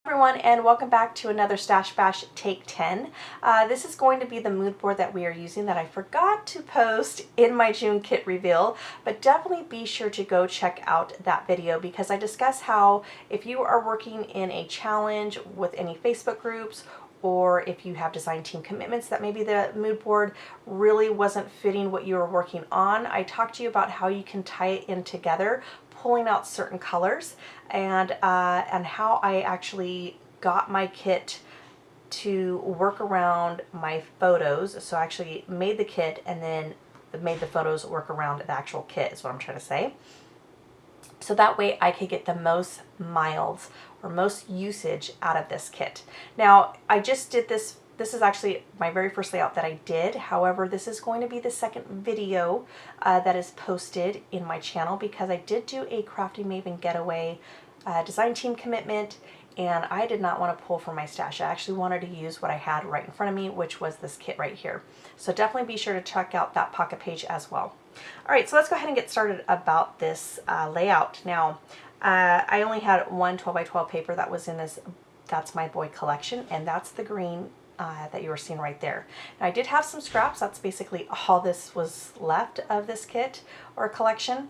Everyone, and welcome back to another Stash Bash Take 10. This is going to be the mood board that we are using that I forgot to post in my June kit reveal, but definitely be sure to go check out that video because I discuss how if you are working in a challenge with any Facebook groups or if you have design team commitments that maybe the mood board really wasn't fitting what you were working on. I talked to you about how you can tie it in together, pulling out certain colors, and how I actually got my kit to work around my photos. So I actually made the kit and then made the photos work around the actual kit is what I'm trying to say. So that way I could get the most miles or most usage out of this kit. Now I just did this. This is actually my very first layout that I did. However, this is going to be the second video that is posted in my channel because I did do a Crafty Maven Getaway design team commitment and I did not want to pull from my stash. I actually wanted to use what I had right in front of me, which was this kit right here. So definitely be sure to check out that pocket page as well. All right, so let's go ahead and get started about this layout. Now, I only had one 12 by 12 paper that was in this That's My Boy collection, and that's the green that you were seeing right there. Now I did have some scraps. That's basically all this was left of this kit or collection.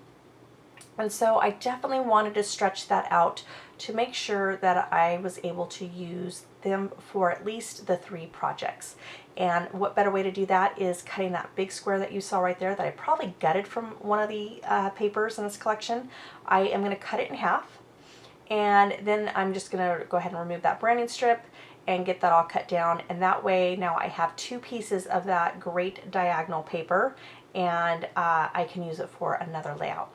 And so I definitely wanted to stretch that out to make sure that I was able to use them for at least the 3 projects. And what better way to do that is cutting that big square that you saw right there that I probably gutted from one of the papers in this collection. I am going to cut it in half, and then I'm just going to go ahead and remove that branding strip and get that all cut down, and that way now I have 2 pieces of that great diagonal paper and I can use it for another layout.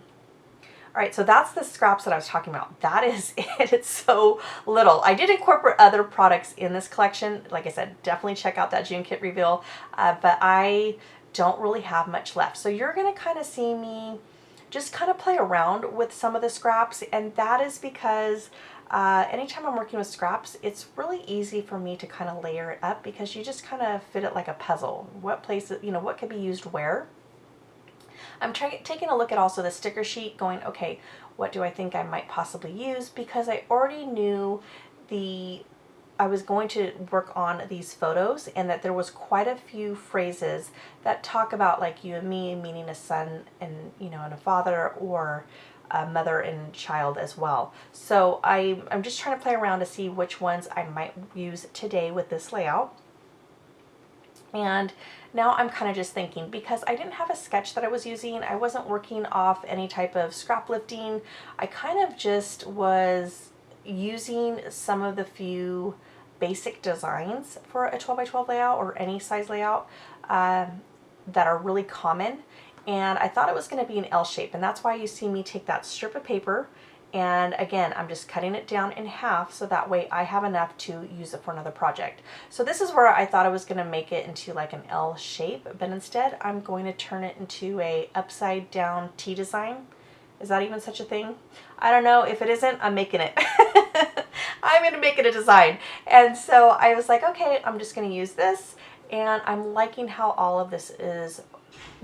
All right, so that's the scraps that I was talking about. That is it. It's so little. I did incorporate other products in this collection. Like I said, definitely check out that June kit reveal, but I don't really have much left. So you're gonna kind of see me just kind of play around with some of the scraps, and that is because anytime I'm working with scraps, it's really easy for me to kind of layer it up because you just kind of fit it like a puzzle. What places, what could be used where. I'm taking a look at also the sticker sheet going, okay, what do I think I might possibly use? Because I already knew I was going to work on these photos and that there was quite a few phrases that talk about like you and me, meaning a son and, and a father, or a mother and child as well. So I'm just trying to play around to see which ones I might use today with this layout. And now I'm kind of just thinking, because I didn't have a sketch that I was using, I wasn't working off any type of scrap lifting, I kind of just was using some of the few basic designs for a 12 by 12 layout or any size layout that are really common. And I thought it was going to be an L shape, and that's why you see me take that strip of paper, and again I'm just cutting it down in half so that way I have enough to use it for another project. So this is where I thought I was going to make it into like an L shape, but instead I'm going to turn it into a upside down T design. Is that even such a thing? I don't know. If it isn't, I'm making it. I'm going to make it a design. And so I was like, okay, I'm just going to use this, and I'm liking how all of this is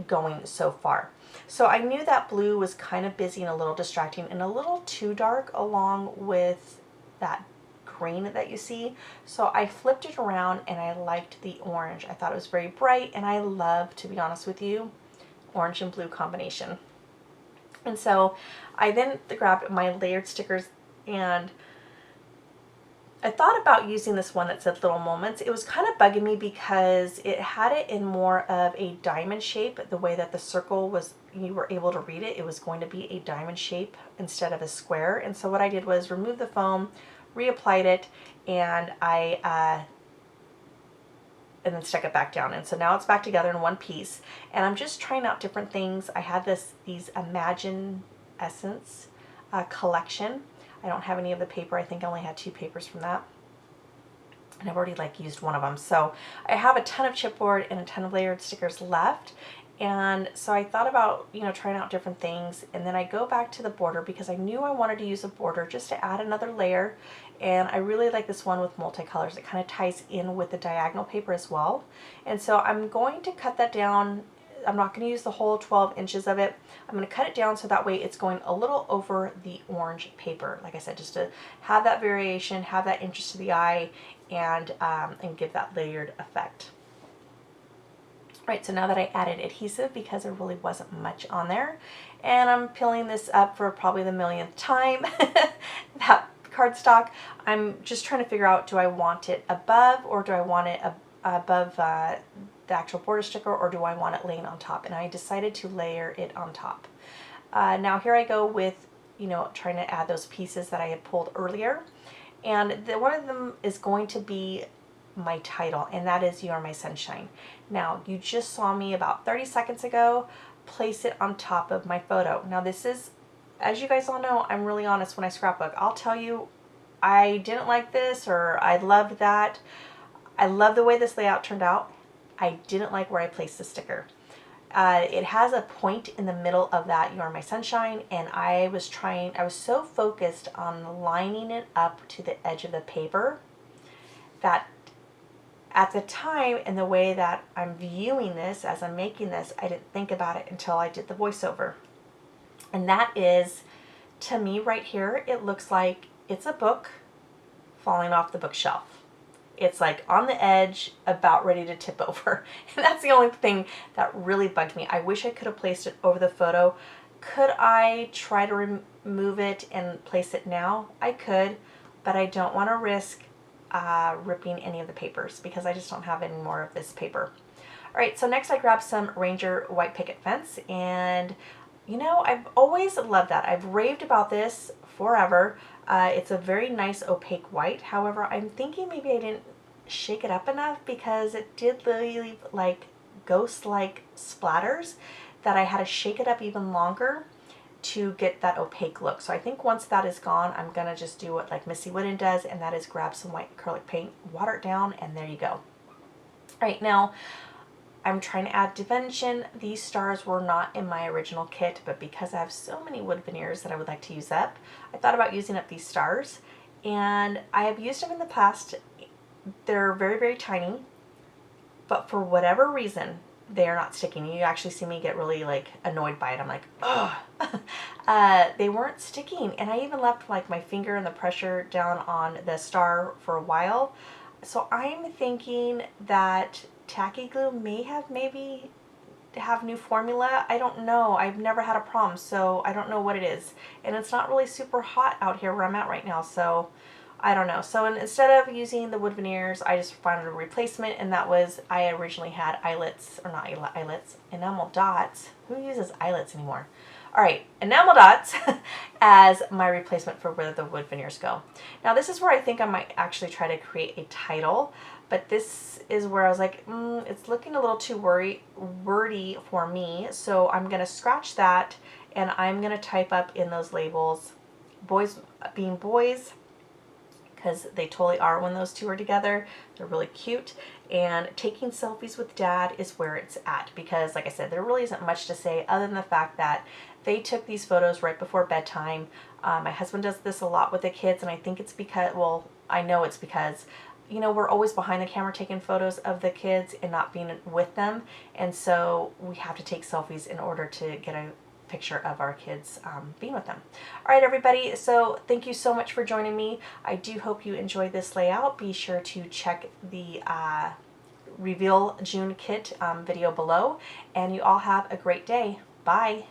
going so far. So I knew that blue was kind of busy and a little distracting and a little too dark along with that green that you see. So I flipped it around and I liked the orange. I thought it was very bright, and I love, to be honest with you, orange and blue combination. And so I then grabbed my layered stickers, and I thought about using this one that said Little Moments. It was kind of bugging me because it had it in more of a diamond shape. The way that the circle was, you were able to read it, it was going to be a diamond shape instead of a square. And so what I did was remove the foam, reapplied it, and and then stuck it back down. And so now it's back together in one piece. And I'm just trying out different things. I had these Imagine Essence collection. I don't have any of the paper. I think I only had 2 papers from that, and I've already used one of them. So I have a ton of chipboard and a ton of layered stickers left, and so I thought about trying out different things. And then I go back to the border because I knew I wanted to use a border just to add another layer, and I really like this one with multicolors. It kind of ties in with the diagonal paper as well. And so I'm going to cut that down I'm not going to use the whole 12 inches of it. I'm going to cut it down so that way it's going a little over the orange paper. Like I said, just to have that variation, have that interest to the eye, and give that layered effect. Right, so now that I added adhesive, because there really wasn't much on there, and I'm peeling this up for probably the millionth time, that cardstock, I'm just trying to figure out, do I want it above, or do I want it above the actual border sticker, or do I want it laying on top? And I decided to layer it on top. Now here I go with, trying to add those pieces that I had pulled earlier, and one of them is going to be my title, and that is "You Are My Sunshine." Now, you just saw me about 30 seconds ago place it on top of my photo. Now this is, as you guys all know, I'm really honest when I scrapbook. I'll tell you, I didn't like this, or I loved that. I love the way this layout turned out. I didn't like where I placed the sticker. It has a point in the middle of that "You Are My Sunshine," and I was so focused on lining it up to the edge of the paper that at the time, and the way that I'm viewing this as I'm making this, I didn't think about it until I did the voiceover. And that is, to me right here, it looks like it's a book falling off the bookshelf. It's like on the edge, about ready to tip over. And that's the only thing that really bugged me. I wish I could have placed it over the photo. Could I try to remove it and place it now? I could, but I don't want to risk ripping any of the papers, because I just don't have any more of this paper. Alright, so next I grabbed some Ranger white picket fence, and I've always loved that. I've raved about this forever. It's a very nice opaque white. However, I'm thinking maybe I didn't shake it up enough, because it did leave like ghost-like splatters that I had to shake it up even longer to get that opaque look. So I think once that is gone, I'm gonna just do what like Missy Wooden does, and that is grab some white acrylic paint, water it down, and there you go. All right, now I'm trying to add dimension. These stars were not in my original kit, but because I have so many wood veneers that I would like to use up, I thought about using up these stars, and I have used them in the past. They're very, very tiny, but for whatever reason, they are not sticking. You actually see me get really like annoyed by it. I'm like, ugh. They weren't sticking, and I even left like my finger and the pressure down on the star for a while. So I'm thinking that tacky glue may have new formula. I don't know. I've never had a problem, so I don't know what it is. And it's not really super hot out here where I'm at right now, so I don't know. So instead of using the wood veneers, I just found a replacement, and that was, I originally had eyelets, or not eyelets, enamel dots. Who uses eyelets anymore? All right, enamel dots as my replacement for where the wood veneers go. Now this is where I think I might actually try to create a title, but this is where I was like, it's looking a little too wordy for me, so I'm gonna scratch that, and I'm gonna type up in those labels, boys being boys, because they totally are when those two are together. They're really cute. And taking selfies with dad is where it's at, because like I said, there really isn't much to say other than the fact that they took these photos right before bedtime. My husband does this a lot with the kids, and I think it's because, well, I know it's because, we're always behind the camera taking photos of the kids and not being with them, and so we have to take selfies in order to get a picture of our kids being with them. All right, everybody, so thank you so much for joining me. I do hope you enjoyed this layout. Be sure to check the Reveal June Kit video below, and you all have a great day. Bye.